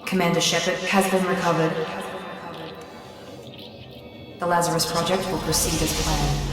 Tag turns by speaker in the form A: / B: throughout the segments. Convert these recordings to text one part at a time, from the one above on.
A: Commander Shepard has been recovered. The Lazarus project will proceed as planned.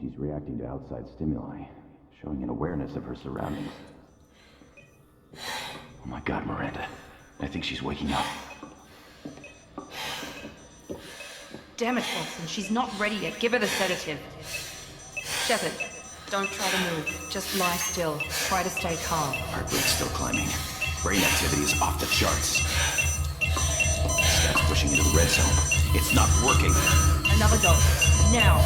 B: She's reacting to outside stimuli, showing an awareness of her surroundings. Oh my God, Miranda. I think she's waking up.
C: Damn it, Watson. She's not ready yet. Give her the sedative. Shepard, don't try to move. Just lie still. Try to stay calm.
B: Heart rate's still climbing. Brain activity is off the charts. Stats pushing into the red zone. It's not working.
C: Another dose. Now.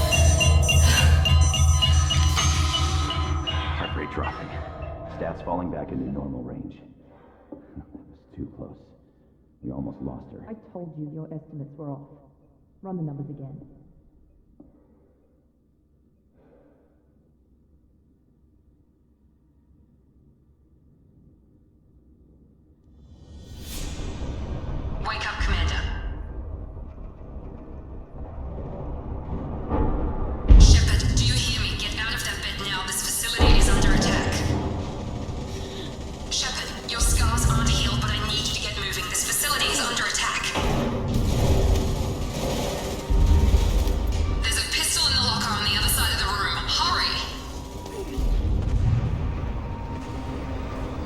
B: Heart rate dropping. Stats falling back into normal range. That was too close. We almost lost her.
C: I told you your estimates were off. Run the numbers again.
A: Wake up, Commander. Shepard, do you hear me? Get out of that bed now. This facility is under attack. Shepard, your scars aren't healed, but I need you to get moving. This facility is under attack. There's a pistol in the locker on the other side of the room. Hurry!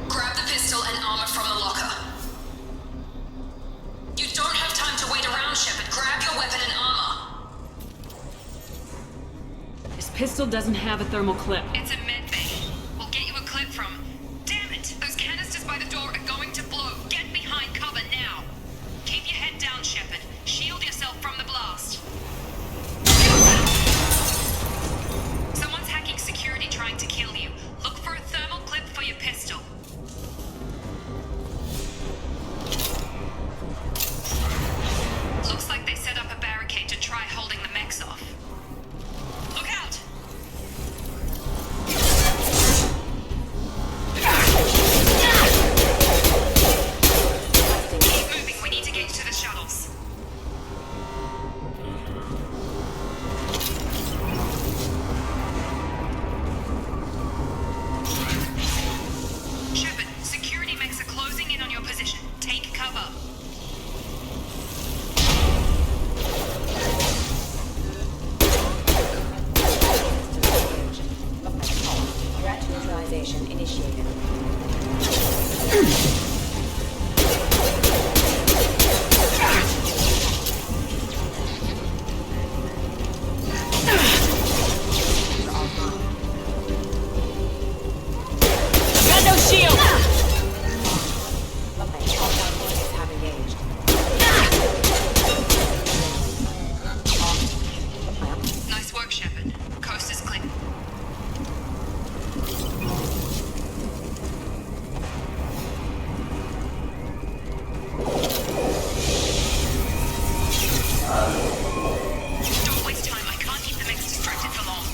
A: Grab the pistol and armor from the locker. You don't have time to wait around, Shepard. Grab your weapon and armor.
D: This pistol doesn't have a thermal clip.
E: It's a med bay. We'll get you a clip from... Damn it! Those canisters by the door are going to blow. Get behind cover now. Keep your head down, Shepard. Shield yourself from the blast. Someone's hacking security trying to kill you. Look for a thermal clip for your pistol. Looks like they set up a barricade to try holding the mechs off. Look out! Keep moving, we need to get to the shuttles. Shepard, security mechs are closing in on your position. Take cover.
F: Threat neutralization initiated.
D: Got no shield!
F: Compound forces have engaged.
E: Nice work, Shepard. Coast is clear. Don't waste time. I can't keep the mechs distracted for long.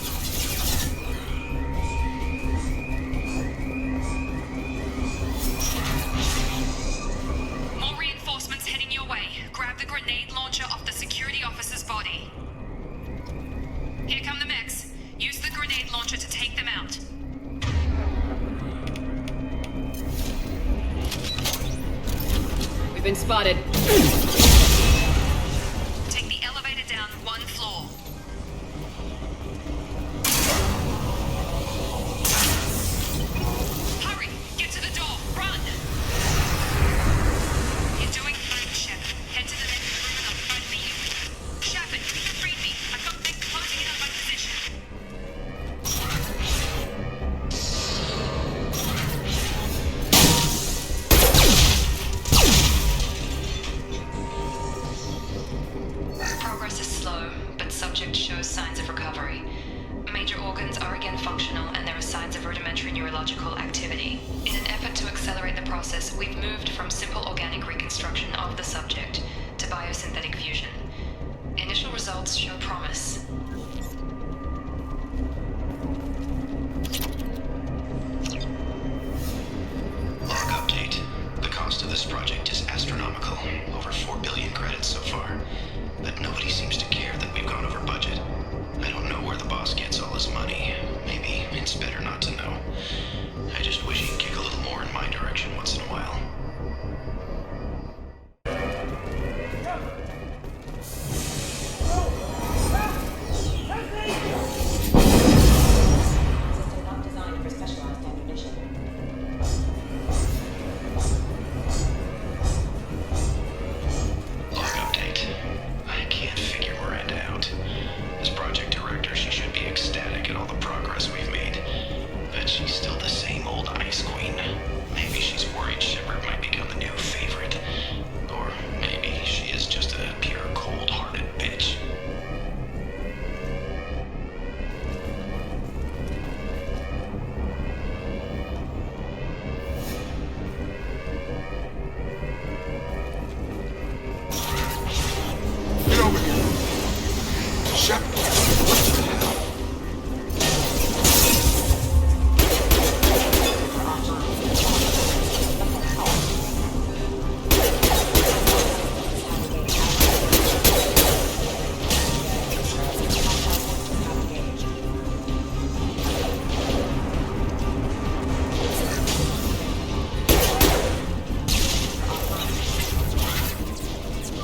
E: More reinforcements heading your way. Grab the grenade launcher off the security officer's body. Here come the mechs. Use the grenade launcher to take them out.
D: We've been spotted.
E: Take the elevator down one floor.
A: and functional, and there are signs of rudimentary neurological activity. In an effort to accelerate the process, we've moved from simple organic reconstruction of the subject to biosynthetic fusion. Initial results show promise.
G: Log update. The cost of this project is astronomical. Over 4 billion credits so far. But nobody seems to care that we've gone over budget. I don't know where the boss gets all his money. Maybe it's better not to know. I just wish he'd kick a little more in my direction once in a while.
F: System not designed for specialized ammunition.
G: Log update. I can't figure Miranda out. As project director, she should be ecstatic at all the progress we've made. But she's still the same old ice queen. Maybe she's worried Shepard might become the new favorite. Or maybe she is just a pure cold-hearted bitch.
H: Get over here. Shepard.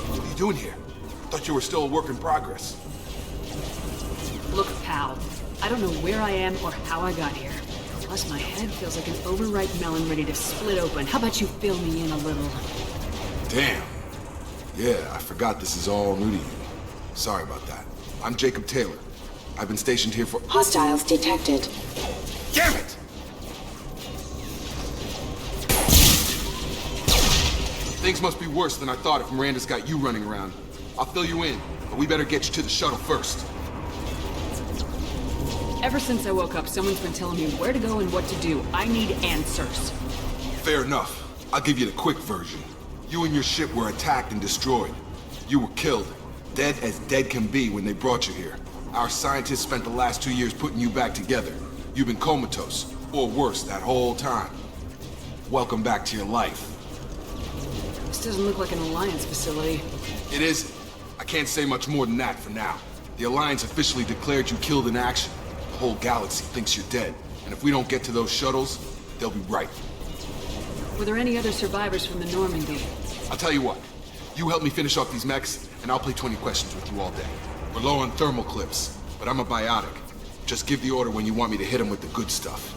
H: What are you doing here? Thought you were still a work in progress.
D: Look, pal. I don't know where I am or how I got here. Plus, my head feels like an overripe melon ready to split open. How about you fill me in a little?
H: Damn. Yeah, I forgot this is all new to you. Sorry about that. I'm Jacob Taylor. I've been stationed here for—
F: Hostiles detected.
H: Damn it! Things must be worse than I thought if Miranda's got you running around. I'll fill you in, but we better get you to the shuttle first.
D: Ever since I woke up, someone's been telling me where to go and what to do. I need answers.
H: Fair enough. I'll give you the quick version. You and your ship were attacked and destroyed. You were killed. Dead as dead can be when they brought you here. Our scientists spent the last 2 years putting you back together. You've been comatose, or worse, that whole time. Welcome back to your life.
D: This doesn't look like an Alliance facility.
H: It isn't. I can't say much more than that for now. The Alliance officially declared you killed in action. The whole galaxy thinks you're dead. And if we don't get to those shuttles, they'll be right.
D: Were there any other survivors from the Normandy?
H: I'll tell you what. You help me finish off these mechs, and I'll play 20 questions with you all day. We're low on thermal clips, but I'm a biotic. Just give the order when you want me to hit them with the good stuff.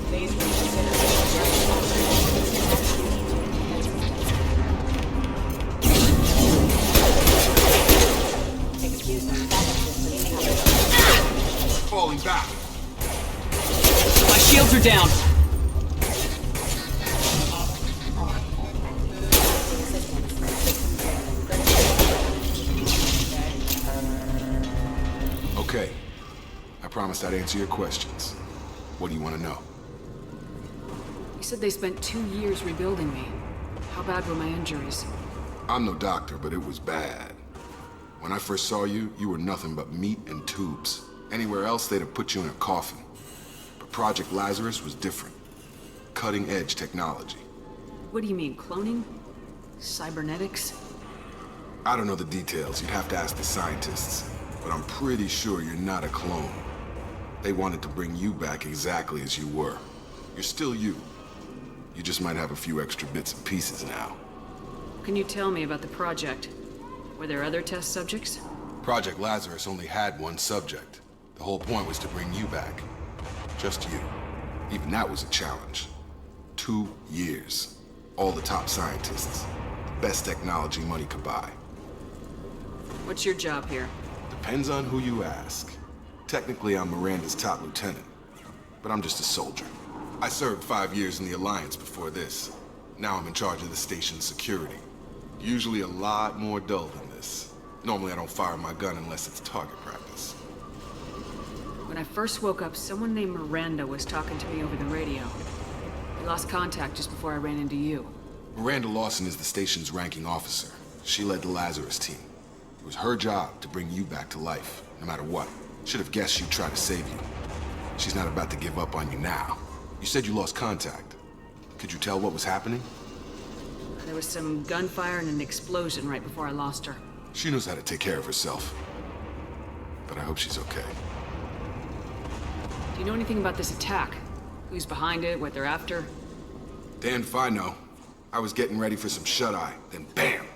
F: Please reconsider. Excuse me. Backup system incoming.
H: Falling back.
D: My shields are down.
H: Okay. I promised I'd answer your questions. What do you want to know?
D: You said they spent 2 years rebuilding me. How bad were my injuries?
H: I'm no doctor, but it was bad. When I first saw you, you were nothing but meat and tubes. Anywhere else, they'd have put you in a coffin. But Project Lazarus was different. Cutting-edge technology.
D: What do you mean, cloning? Cybernetics?
H: I don't know the details. You'd have to ask the scientists. But I'm pretty sure you're not a clone. They wanted to bring you back exactly as you were. You're still you. You just might have a few extra bits and pieces now.
D: Can you tell me about the project? Were there other test subjects?
H: Project Lazarus only had one subject. The whole point was to bring you back. Just you. Even that was a challenge. 2 years. All the top scientists. The best technology money could buy.
D: What's your job here?
H: Depends on who you ask. Technically, I'm Miranda's top lieutenant. But I'm just a soldier. I served 5 years in the Alliance before this. Now I'm in charge of the station's security. Usually a lot more dull than this. Normally I don't fire my gun unless it's target practice.
D: When I first woke up, someone named Miranda was talking to me over the radio. We lost contact just before I ran into you.
H: Miranda Lawson is the station's ranking officer. She led the Lazarus team. It was her job to bring you back to life, no matter what. Should have guessed she'd try to save you. She's not about to give up on you now. You said you lost contact. Could you tell what was happening?
D: There was some gunfire and an explosion right before I lost her.
H: She knows how to take care of herself. But I hope she's okay.
D: Do you know anything about this attack? Who's behind it, what they're after?
H: Damned if I know. I was getting ready for some shut-eye, then bam!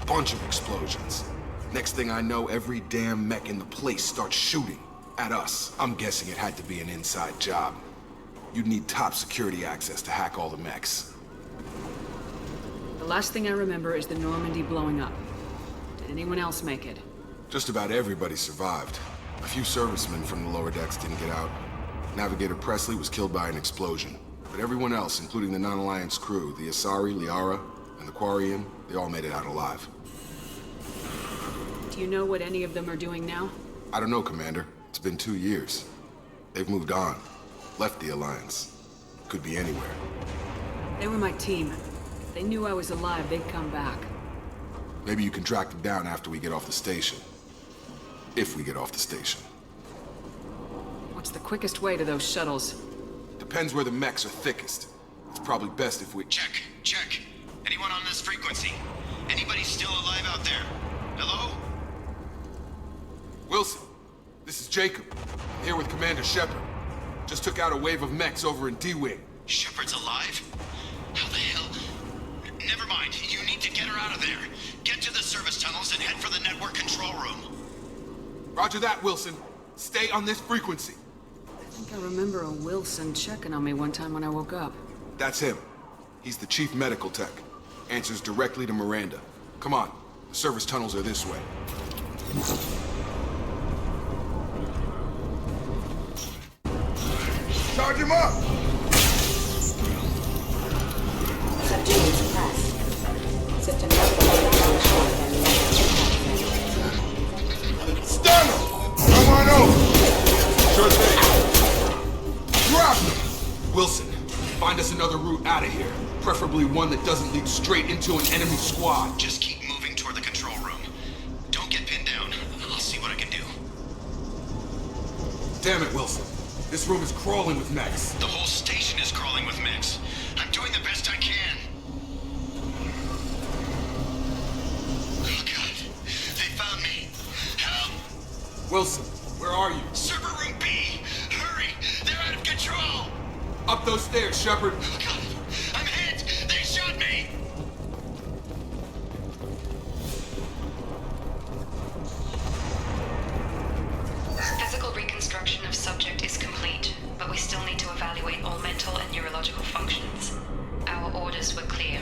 H: Bunch of explosions. Next thing I know, every damn mech in the place starts shooting at us. I'm guessing it had to be an inside job. You'd need top security access to hack all the mechs.
D: The last thing I remember is the Normandy blowing up. Did anyone else make it?
H: Just about everybody survived. A few servicemen from the lower decks didn't get out. Navigator Presley was killed by an explosion. But everyone else, including the non-Alliance crew, the Asari, Liara, and the Quarian, they all made it out alive.
D: Do you know what any of them are doing now?
H: I don't know, Commander. It's been 2 years. They've moved on. Left the Alliance. Could be anywhere.
D: They were my team. If they knew I was alive, they'd come back.
H: Maybe you can track them down after we get off the station. If we get off the station.
D: What's the quickest way to those shuttles?
H: Depends where the mechs are thickest. It's probably best if we...
G: Check. Anyone on this frequency? Anybody still alive out there? Hello?
H: Wilson, this is Jacob. I'm here with Commander Shepard. Just took out a wave of mechs over in D-Wing.
G: Shepard's alive? How the hell? Never mind. You need to get her out of there. Get to the service tunnels and head for the network control room.
H: Roger that, Wilson. Stay on this frequency.
D: I think I remember a Wilson checking on me one time when I woke up.
H: That's him. He's the chief medical tech. Answers directly to Miranda. Come on. The service tunnels are this way. Charge him up!
F: Subdued suppressed. System
H: Stun him! Come on over! Sure thing. Drop him! Wilson, find us another route out of here. Preferably one that doesn't lead straight into an enemy squad.
G: Just keep moving toward the control room. Don't get pinned down. I'll see what I can do.
H: Damn it, Wilson. This room is crawling with mechs.
G: The whole station is crawling with mechs. I'm doing the best I can. Oh god. They found me. Help!
H: Wilson, where are you?
G: Server room B! Hurry! They're out of control!
H: Up those stairs, Shepard.
G: Oh god! I'm hit! They shot me!
A: Physical reconstruction of subject is complete, but we still need to evaluate all mental and neurological functions. Our orders were clear.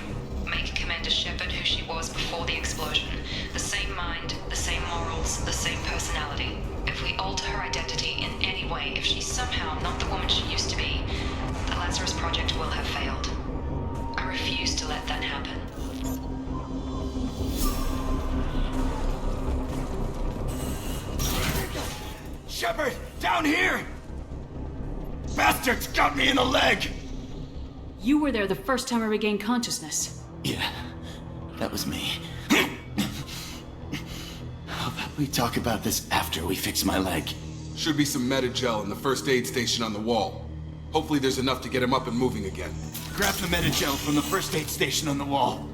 A: Make Commander Shepard who she was before the explosion. The same mind, the same morals, the same personality. If we alter her identity in any way, if she's somehow not the woman she used to be, the Lazarus project will have failed. I refuse to let that happen.
B: Shepard, down here! Bastards got me in the leg!
D: You were there the first time I regained consciousness.
B: Yeah, that was me. How about we talk about this after we fix my leg?
H: Should be some Metagel in the first aid station on the wall. Hopefully there's enough to get him up and moving again.
B: Grab the Metagel from the first aid station on the wall.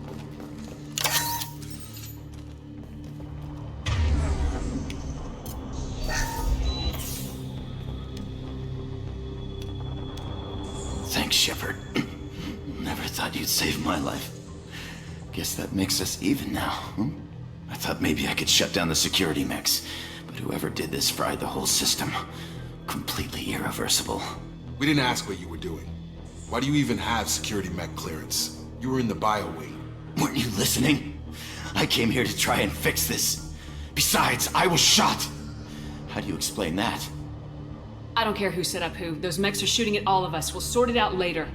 B: Thanks, Shepard. Never thought you'd save my life. Guess that makes us even now, hmm? I thought maybe I could shut down the security mechs, but whoever did this fried the whole system. Completely irreversible.
H: We didn't ask what you were doing. Why do you even have security mech clearance? You were in the bio wing.
B: Weren't you listening? I came here to try and fix this. Besides, I was shot. How do you explain that?
D: I don't care who set up who. Those mechs are shooting at all of us. We'll sort it out later.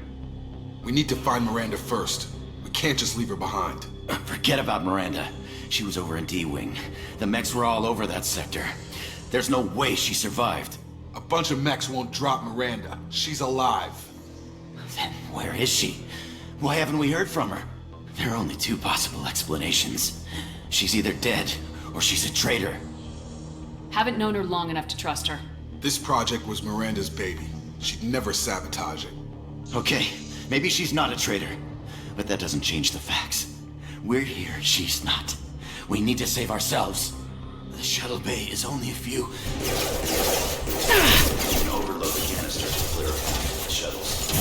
H: We need to find Miranda first. We can't just leave her behind.
B: Forget about Miranda. She was over in D-Wing. The mechs were all over that sector. There's no way she survived.
H: A bunch of mechs won't drop Miranda. She's alive.
B: Then where is she? Why haven't we heard from her? There are only two possible explanations. She's either dead, or she's a traitor.
D: Haven't known her long enough to trust her.
H: This project was Miranda's baby. She'd never sabotage it.
B: Okay, maybe she's not a traitor. But that doesn't change the facts. We're here, she's not. We need to save ourselves. The shuttle bay is only a few... You can overload the canister to clear a path to the shuttles.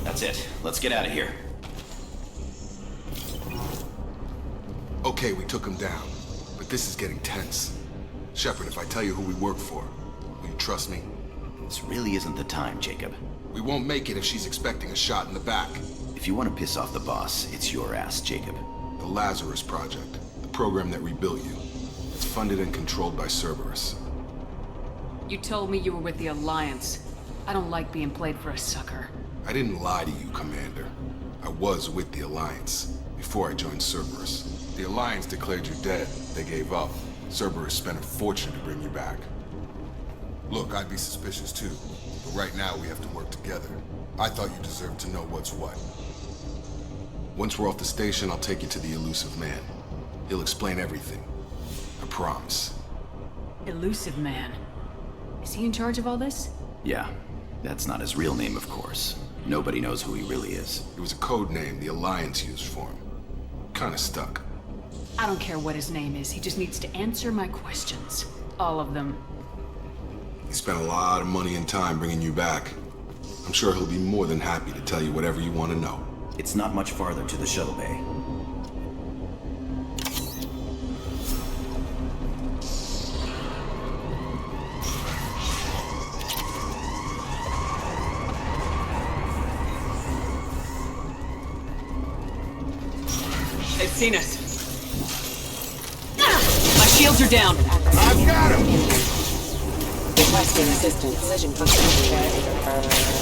B: That's it. Let's get out of here.
H: Okay, we took him down. But this is getting tense. Shepard, if I tell you who we work for, will you trust me?
B: This really isn't the time, Jacob.
H: We won't make it if she's expecting a shot in the back.
B: If you want to piss off the boss, it's your ass, Jacob.
H: The Lazarus Project, the program that rebuilt you. It's funded and controlled by Cerberus.
D: You told me you were with the Alliance. I don't like being played for a sucker.
H: I didn't lie to you, Commander. I was with the Alliance, before I joined Cerberus. The Alliance declared you dead. They gave up. Cerberus spent a fortune to bring you back. Look, I'd be suspicious too, but right now we have to work together. I thought you deserved to know what's what. Once we're off the station, I'll take you to the Elusive Man. He'll explain everything. I promise.
D: Elusive Man. Is he in charge of all this?
B: Yeah, that's not his real name, of course. Nobody knows who he really is.
H: It was a code name the Alliance used for him. Kinda stuck.
D: I don't care what his name is. He just needs to answer my questions. All of them.
H: He spent a lot of money and time bringing you back. I'm sure he'll be more than happy to tell you whatever you want to know.
B: It's not much farther to the shuttle bay.
D: They've seen us. My shields are down.
H: I've got him!
F: Requesting assistance. Collision confirmed.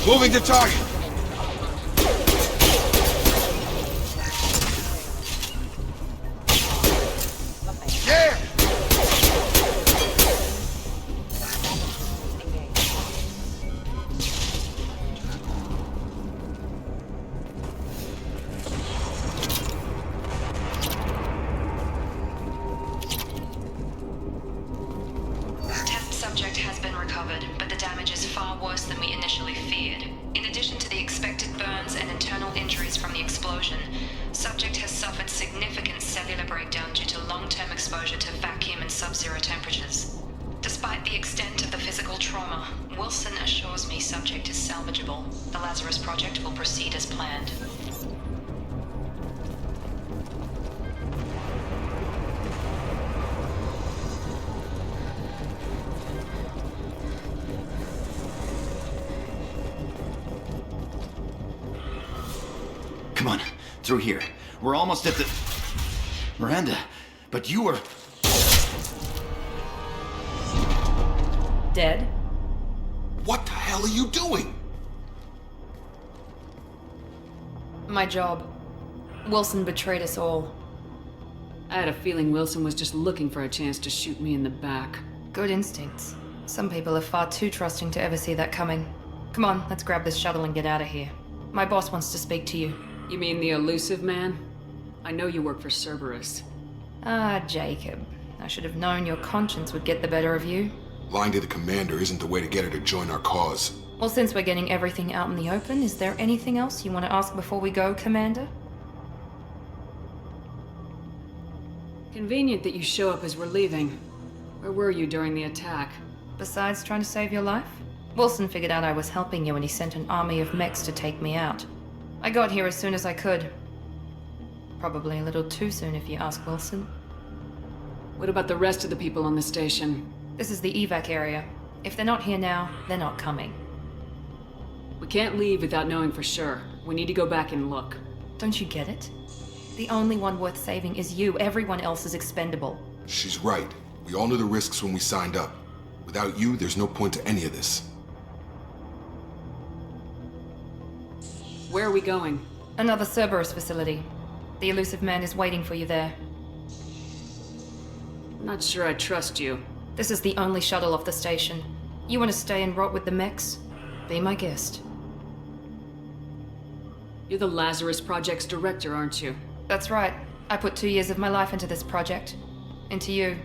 H: Moving to target. Yeah!
A: Test subject has been recovered, but the damage is far worse than we initially feared. In addition to the expected burns and internal injuries from the explosion, subject has suffered significant cellular breakdown due to long-term exposure to vacuum and sub-zero temperatures. Despite the extent of the physical trauma, Wilson assures me subject is salvageable. The Lazarus project will proceed as planned.
B: Come on, through here. We're almost at the... Miranda, but you were...
C: Dead?
H: What the hell are you doing?
C: My job. Wilson betrayed us all.
D: I had a feeling Wilson was just looking for a chance to shoot me in the back.
C: Good instincts. Some people are far too trusting to ever see that coming. Come on, let's grab this shuttle and get out of here. My boss wants to speak to you.
D: You mean the Elusive Man? I know you work for Cerberus.
C: Ah, Jacob. I should have known your conscience would get the better of you.
H: Lying to the commander isn't the way to get her to join our cause.
C: Well, since we're getting everything out in the open, is there anything else you want to ask before we go, Commander?
D: Convenient that you show up as we're leaving. Where were you during the attack?
C: Besides trying to save your life? Wilson figured out I was helping you and he sent an army of mechs to take me out. I got here as soon as I could. Probably a little too soon if you ask Wilson.
D: What about the rest of the people on the station?
C: This is the evac area. If they're not here now, they're not coming.
D: We can't leave without knowing for sure. We need to go back and look.
C: Don't you get it? The only one worth saving is you. Everyone else is expendable.
H: She's right. We all knew the risks when we signed up. Without you, there's no point to any of this.
D: Where are we going?
C: Another Cerberus facility. The elusive man is waiting for you there.
D: I'm not sure I trust you.
C: This is the only shuttle off the station. You want to stay and rot with the mechs? Be my guest.
D: You're the Lazarus Project's director, aren't you?
C: That's right. I put 2 years of my life into this project. Into you.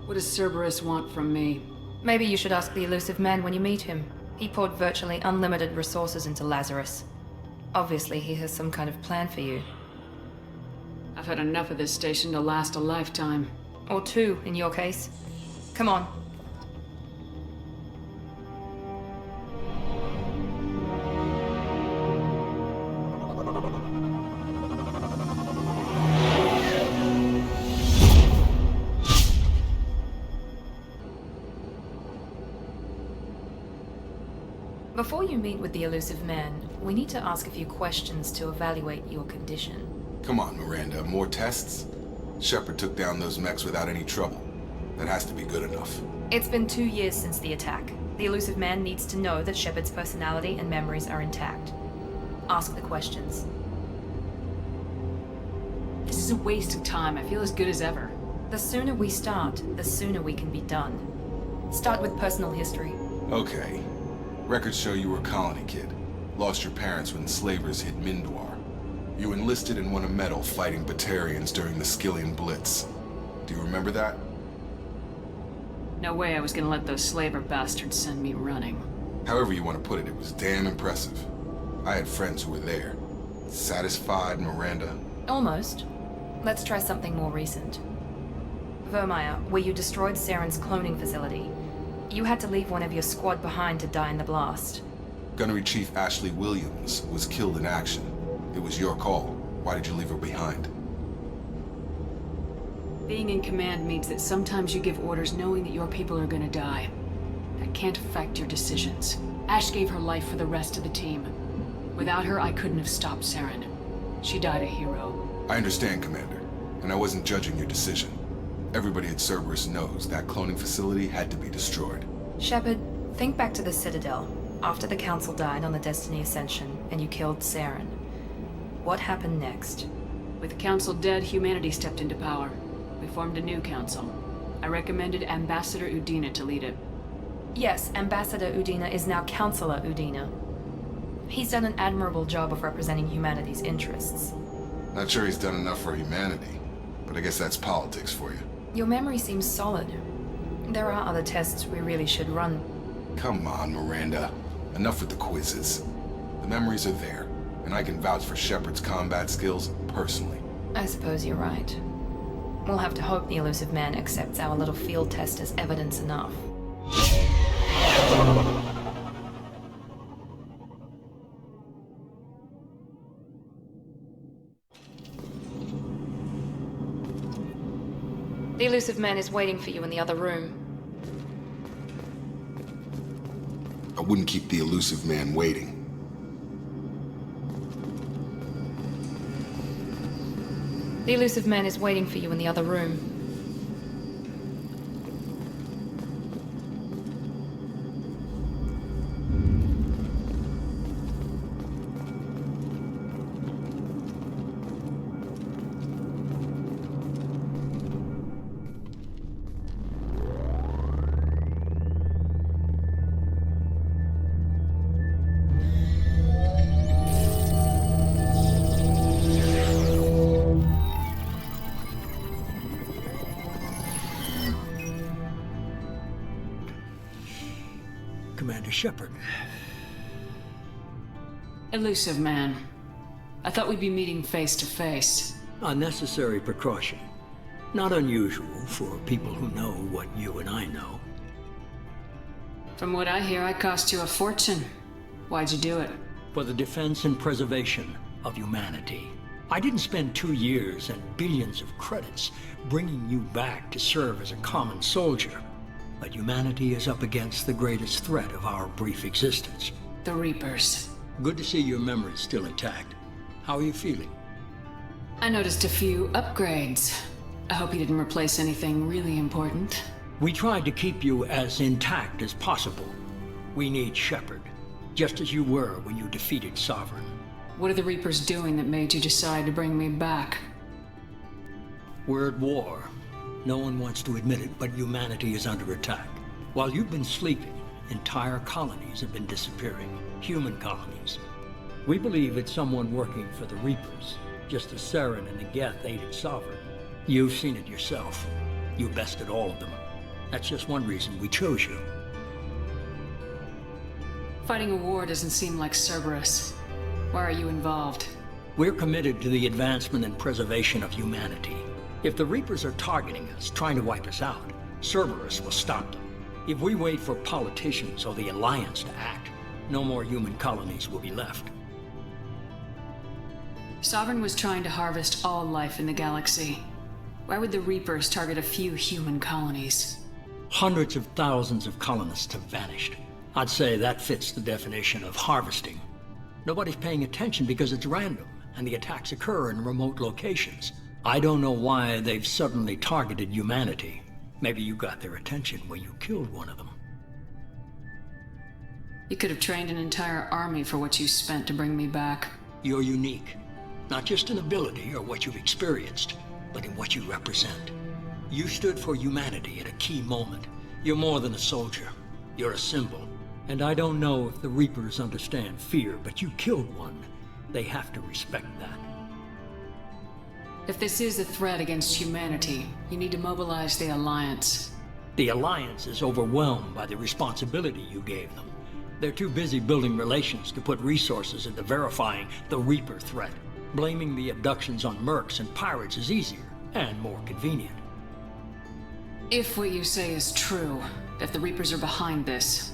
D: What does Cerberus want from me?
C: Maybe you should ask the elusive man when you meet him. He poured virtually unlimited resources into Lazarus. Obviously, he has some kind of plan for you.
D: I've had enough of this station to last a lifetime.
C: Or 2, in your case. Come on. Before you meet with the elusive man, we need to ask a few questions to evaluate your condition.
H: Come on, Miranda, more tests? Shepard took down those mechs without any trouble. That has to be good enough.
C: It's been 2 years since the attack. The elusive man needs to know that Shepard's personality and memories are intact. Ask the questions.
D: This is a waste of time. I feel as good as ever.
C: The sooner we start, the sooner we can be done. Start with personal history.
H: Okay. Records show you were a colony kid. Lost your parents when slavers hit Mindwar. You enlisted and won a medal fighting Batarians during the Skillian Blitz. Do you remember that?
D: No way I was gonna let those slaver bastards send me running.
H: However you want to put it, it was damn impressive. I had friends who were there. Satisfied, Miranda?
C: Almost. Let's try something more recent. Vermeer, where you destroyed Saren's cloning facility. You had to leave one of your squad behind to die in the blast.
H: Gunnery Chief Ashley Williams was killed in action. It was your call. Why did you leave her behind?
D: Being in command means that sometimes you give orders knowing that your people are gonna die. That can't affect your decisions. Ash gave her life for the rest of the team. Without her, I couldn't have stopped Saren. She died a hero.
H: I understand, Commander, and I wasn't judging your decision. Everybody at Cerberus knows that cloning facility had to be destroyed.
C: Shepard, think back to the Citadel, after the Council died on the Destiny Ascension, and you killed Saren. What happened next?
D: With the Council dead, humanity stepped into power. We formed a new council. I recommended Ambassador Udina to lead it.
C: Yes, Ambassador Udina is now Councillor Udina. He's done an admirable job of representing humanity's interests.
H: Not sure he's done enough for humanity, but I guess that's politics for you.
C: Your memory seems solid. There are other tests we really should run.
H: Come on, Miranda. Enough with the quizzes. The memories are there, and I can vouch for Shepard's combat skills personally.
C: I suppose you're right. We'll have to hope the elusive man accepts our little field test as evidence enough. The elusive man is waiting for you in the other room.
H: I wouldn't keep the elusive man waiting.
C: The elusive man is waiting for you in the other room.
I: Commander Shepard.
D: Elusive man. I thought we'd be meeting face to face.
I: A necessary precaution. Not unusual for people who know what you and I know.
D: From what I hear, I cost you a fortune. Why'd you do it?
I: For the defense and preservation of humanity. I didn't spend 2 years and billions of credits bringing you back to serve as a common soldier. But humanity is up against the greatest threat of our brief existence.
D: The Reapers.
I: Good to see your memory's still intact. How are you feeling?
D: I noticed a few upgrades. I hope you didn't replace anything really important.
I: We tried to keep you as intact as possible. We need Shepard, just as you were when you defeated Sovereign.
D: What are the Reapers doing that made you decide to bring me back?
I: We're at war. No one wants to admit it, but humanity is under attack. While you've been sleeping, entire colonies have been disappearing. Human colonies. We believe it's someone working for the Reapers, just as Saren and the Geth aided Sovereign. You've seen it yourself. You bested all of them. That's just one reason we chose you.
D: Fighting a war doesn't seem like Cerberus. Why are you involved?
I: We're committed to the advancement and preservation of humanity. If the Reapers are targeting us, trying to wipe us out, Cerberus will stop them. If we wait for politicians or the Alliance to act, no more human colonies will be left.
D: Sovereign was trying to harvest all life in the galaxy. Why would the Reapers target a few human colonies?
I: Hundreds of thousands of colonists have vanished. I'd say that fits the definition of harvesting. Nobody's paying attention because it's random, and the attacks occur in remote locations. I don't know why they've suddenly targeted humanity. Maybe you got their attention when you killed one of them.
D: You could have trained an entire army for what you spent to bring me back.
I: You're unique. Not just in ability or what you've experienced, but in what you represent. You stood for humanity at a key moment. You're more than a soldier. You're a symbol. And I don't know if the Reapers understand fear, but you killed one. They have to respect that.
D: If this is a threat against humanity, you need to mobilize the Alliance.
I: The Alliance is overwhelmed by the responsibility you gave them. They're too busy building relations to put resources into verifying the Reaper threat. Blaming the abductions on mercs and pirates is easier and more convenient.
D: If what you say is true, if the Reapers are behind this,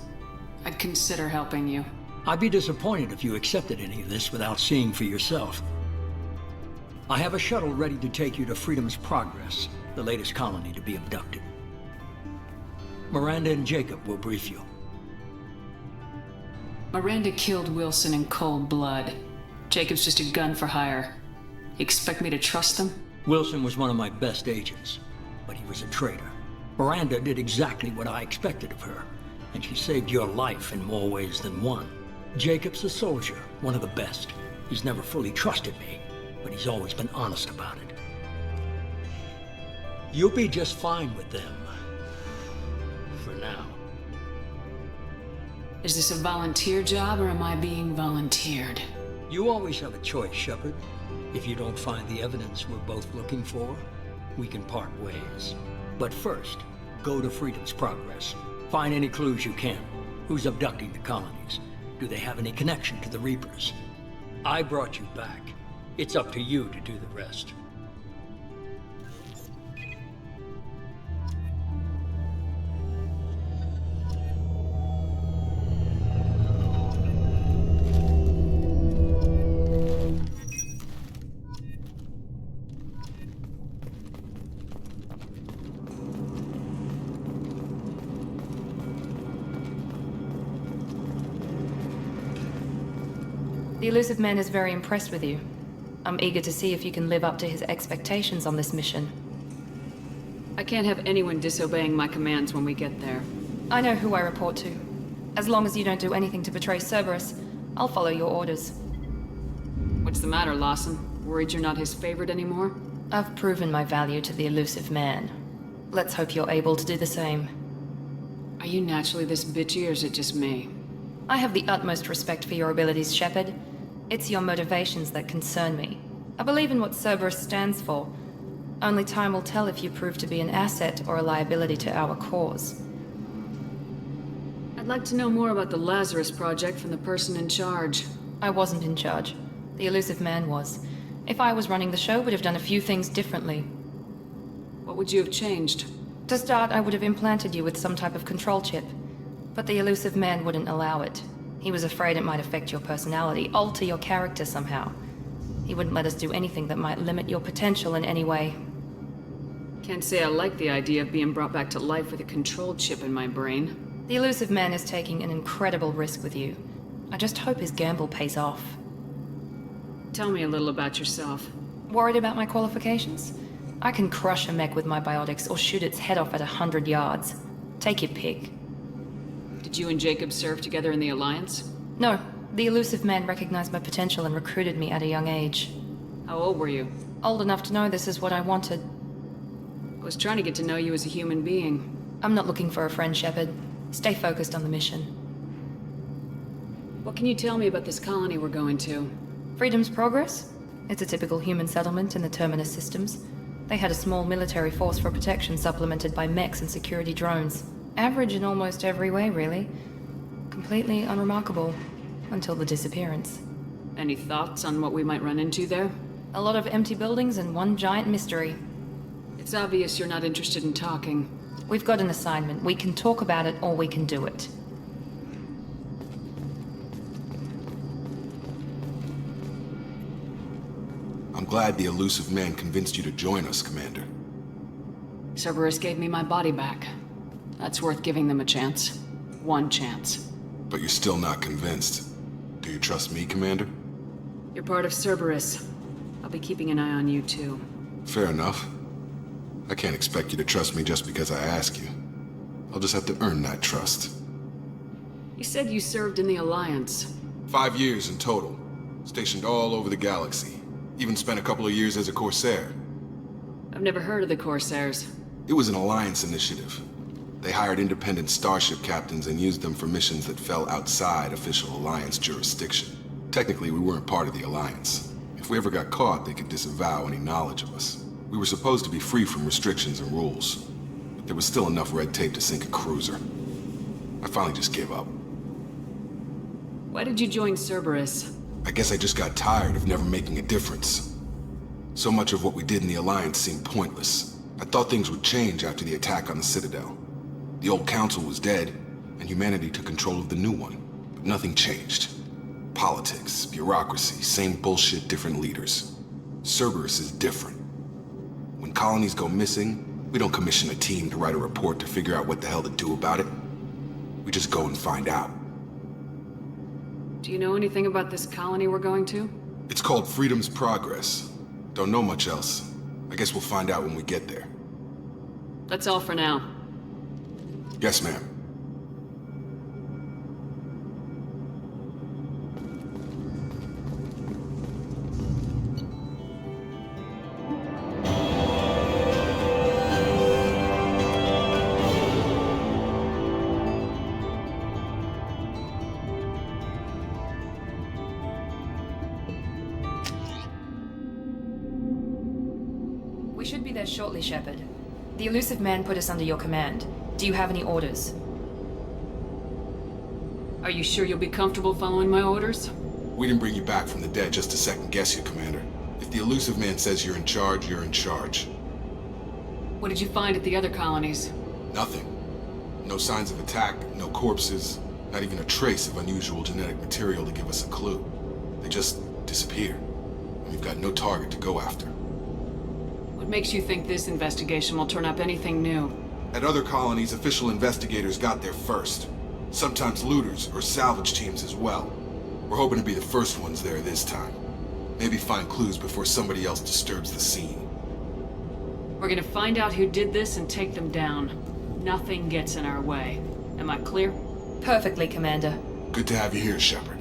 D: I'd consider helping you.
I: I'd be disappointed if you accepted any of this without seeing for yourself. I have a shuttle ready to take you to Freedom's Progress, the latest colony to be abducted. Miranda and Jacob will brief you.
D: Miranda killed Wilson in cold blood. Jacob's just a gun for hire. You expect me to trust them?
I: Wilson was one of my best agents, but he was a traitor. Miranda did exactly what I expected of her, and she saved your life in more ways than one. Jacob's a soldier, one of the best. He's never fully trusted me, but he's always been honest about it. You'll be just fine with them. For now.
D: Is this a volunteer job, or am I being volunteered?
I: You always have a choice, Shepard. If you don't find the evidence we're both looking for, we can part ways. But first, go to Freedom's Progress. Find any clues you can. Who's abducting the colonies? Do they have any connection to the Reapers? I brought you back. It's up to you to do the rest.
C: The elusive man is very impressed with you. I'm eager to see if you can live up to his expectations on this mission.
D: I can't have anyone disobeying my commands when we get there.
C: I know who I report to. As long as you don't do anything to betray Cerberus, I'll follow your orders.
D: What's the matter, Lawson? Worried you're not his favorite anymore?
C: I've proven my value to the elusive man. Let's hope you're able to do the same.
D: Are you naturally this bitchy, or is it just me?
C: I have the utmost respect for your abilities, Shepard. It's your motivations that concern me. I believe in what Cerberus stands for. Only time will tell if you prove to be an asset or a liability to our cause.
D: I'd like to know more about the Lazarus project from the person in charge.
C: I wasn't in charge. The elusive man was. If I was running the show, would have done a few things differently.
D: What would you have changed?
C: To start, I would have implanted you with some type of control chip. But the elusive man wouldn't allow it. He was afraid it might affect your personality, alter your character somehow. He wouldn't let us do anything that might limit your potential in any way.
D: Can't say I like the idea of being brought back to life with a control chip in my brain.
C: The elusive man is taking an incredible risk with you. I just hope his gamble pays off.
D: Tell me a little about yourself.
C: Worried about my qualifications? I can crush a mech with my biotics or shoot its head off at 100 yards. Take your pick.
D: Did you and Jacob serve together in the Alliance?
C: No, the elusive man recognized my potential and recruited me at a young age.
D: How old were you?
C: Old enough to know this is what I wanted.
D: I was trying to get to know you as a human being.
C: I'm not looking for a friend, Shepard. Stay focused on the mission.
D: What can you tell me about this colony we're going to?
C: Freedom's Progress? It's a typical human settlement in the Terminus systems. They had a small military force for protection supplemented by mechs and security drones. Average in almost every way, really. Completely unremarkable. Until the disappearance.
D: Any thoughts on what we might run into there?
C: A lot of empty buildings and one giant mystery.
D: It's obvious you're not interested in talking.
C: We've got an assignment. We can talk about it or we can do it.
H: I'm glad the elusive man convinced you to join us, Commander.
D: Cerberus gave me my body back. That's worth giving them a chance. One chance.
H: But you're still not convinced. Do you trust me, Commander?
D: You're part of Cerberus. I'll be keeping an eye on you, too.
H: Fair enough. I can't expect you to trust me just because I ask you. I'll just have to earn that trust.
D: You said you served in the Alliance.
H: 5 years in total. Stationed all over the galaxy. Even spent a couple of years as a Corsair.
D: I've never heard of the Corsairs.
H: It was an Alliance initiative. They hired independent starship captains and used them for missions that fell outside official Alliance jurisdiction. Technically, we weren't part of the Alliance. If we ever got caught, they could disavow any knowledge of us. We were supposed to be free from restrictions and rules, but there was still enough red tape to sink a cruiser. I finally just gave up.
D: Why did you join Cerberus?
H: I guess I just got tired of never making a difference. So much of what we did in the Alliance seemed pointless. I thought things would change after the attack on the Citadel. The old council was dead, and humanity took control of the new one. But nothing changed. Politics, bureaucracy, same bullshit, different leaders. Cerberus is different. When colonies go missing, we don't commission a team to write a report to figure out what the hell to do about it. We just go and find out.
D: Do you know anything about this colony we're going to?
H: It's called Freedom's Progress. Don't know much else. I guess we'll find out when we get there.
D: That's all for now.
H: Yes, ma'am.
C: We should be there shortly, Shepard. The elusive man put us under your command. Do you have any orders?
D: Are you sure you'll be comfortable following my orders?
H: We didn't bring you back from the dead just to second guess you, Commander. If the elusive man says you're in charge, you're in charge.
D: What did you find at the other colonies?
H: Nothing. No signs of attack, no corpses, not even a trace of unusual genetic material to give us a clue. They just disappear. And we've got no target to go after.
D: What makes you think this investigation will turn up anything new?
H: At other colonies, official investigators got there first. Sometimes looters or salvage teams as well. We're hoping to be the first ones there this time. Maybe find clues before somebody else disturbs the scene.
D: We're gonna find out who did this and take them down. Nothing gets in our way. Am I clear?
C: Perfectly, Commander.
H: Good to have you here, Shepard.